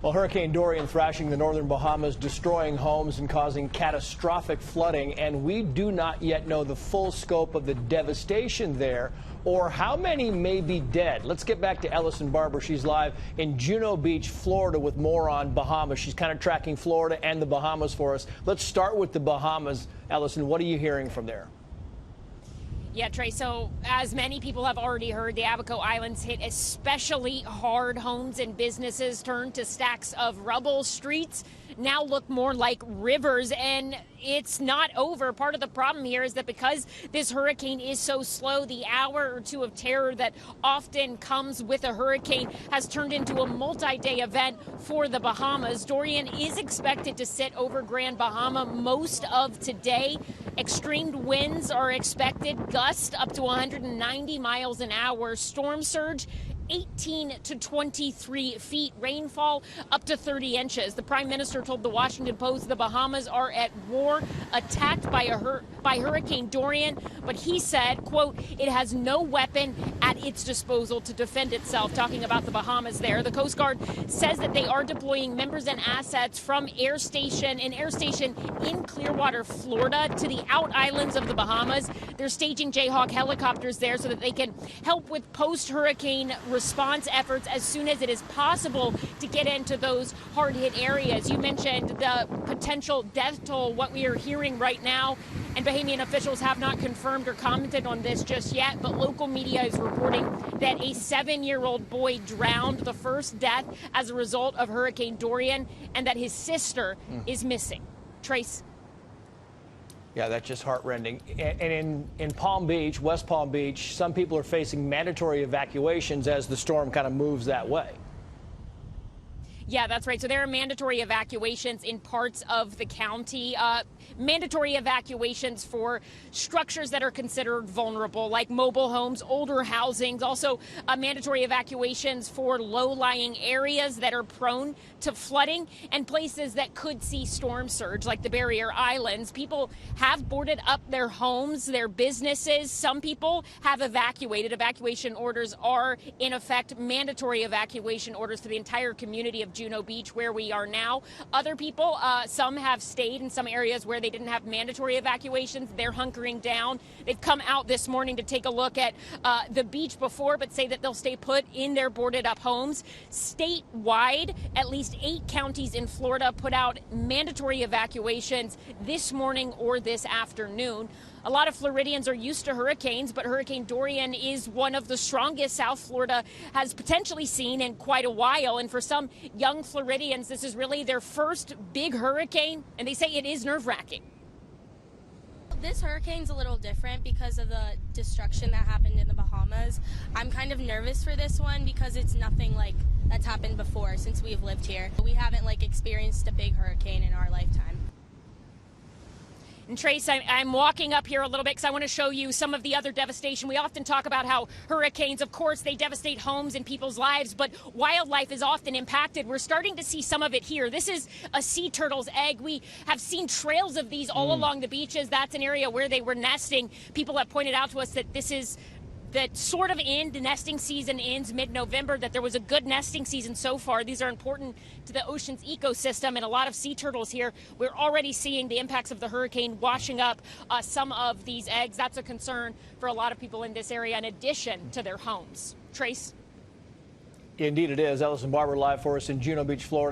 Well, Hurricane Dorian thrashing the northern Bahamas, destroying homes and causing catastrophic flooding. And we do not yet know the full scope of the devastation there or how many may be dead. Let's get back to Ellison Barber. She's live in Juno Beach, Florida, with more on Bahamas. She's kind of tracking Florida and the Bahamas for us. Let's start with the Bahamas. Ellison, what are you hearing from there? Yeah, Trey, so as many people have already heard, the Abaco Islands hit especially hard. Homes and businesses turned to stacks of rubble. Streets now look more like rivers, and it's not over. Part of the problem here is that because this hurricane is so slow, the hour or two of terror that often comes with a hurricane has turned into a multi-day event for the Bahamas. Dorian is expected to sit over Grand Bahama most of today. Extreme winds are expected, gusts up to 190 miles an hour, storm surge 18 to 23 feet, rainfall up to 30 inches. The Prime Minister told the Washington Post the Bahamas are at war, attacked by Hurricane Dorian, but he said, quote, it has no weapon at its disposal to defend itself. Talking about the Bahamas there, the Coast Guard says that they are deploying members and assets from an air station in Clearwater, Florida, to the out islands of the Bahamas. They're staging Jayhawk helicopters there so that they can help with post-hurricane response efforts as soon as it is possible to get into those hard-hit areas. You mentioned the potential death toll, what we are hearing right now, and Bahamian officials have not confirmed or commented on this just yet, but local media is reporting that a 7-year-old boy drowned, the first death as a result of Hurricane Dorian, and that his sister is missing. Trace. Yeah, that's just heartrending. And in Palm Beach, West Palm Beach, some people are facing mandatory evacuations as the storm kind of moves that way. Yeah, that's right. So there are mandatory evacuations in parts of the county, mandatory evacuations for structures that are considered vulnerable, like mobile homes, older housings, also mandatory evacuations for low-lying areas that are prone to flooding and places that could see storm surge, like the Barrier Islands. People have boarded up their homes, their businesses. Some people have evacuated. Evacuation orders are, in effect, mandatory evacuation orders for the entire community of Juno Beach, where we are now. Other people, some have stayed in some areas where they didn't have mandatory evacuations. They're hunkering down. They've come out this morning to take a look at the beach before, but say that they'll stay put in their boarded up homes. Statewide, at least 8 counties in Florida put out mandatory evacuations this morning or this afternoon. A lot of Floridians are used to hurricanes, but Hurricane Dorian is one of the strongest South Florida has potentially seen in quite a while. And for some young Floridians, this is really their first big hurricane, and they say it is nerve-wracking. This hurricane's a little different because of the destruction that happened in the Bahamas. I'm kind of nervous for this one because it's nothing like that's happened before since we've lived here. We haven't experienced a big hurricane in our lifetime. And Trace, I'm walking up here a little bit because I want to show you some of the other devastation. We often talk about how hurricanes, of course, they devastate homes and people's lives, but wildlife is often impacted. We're starting to see some of it here. This is a sea turtle's egg. We have seen trails of these all along the beaches. That's an area where they were nesting. People have pointed out to us that this is that sort of the nesting season ends mid-November, that there was a good nesting season so far. These are important to the ocean's ecosystem, and a lot of sea turtles here. We're already seeing the impacts of the hurricane washing up some of these eggs. That's a concern for a lot of people in this area, in addition to their homes. Trace? Indeed it is. Ellison Barber live for us in Juno Beach, Florida.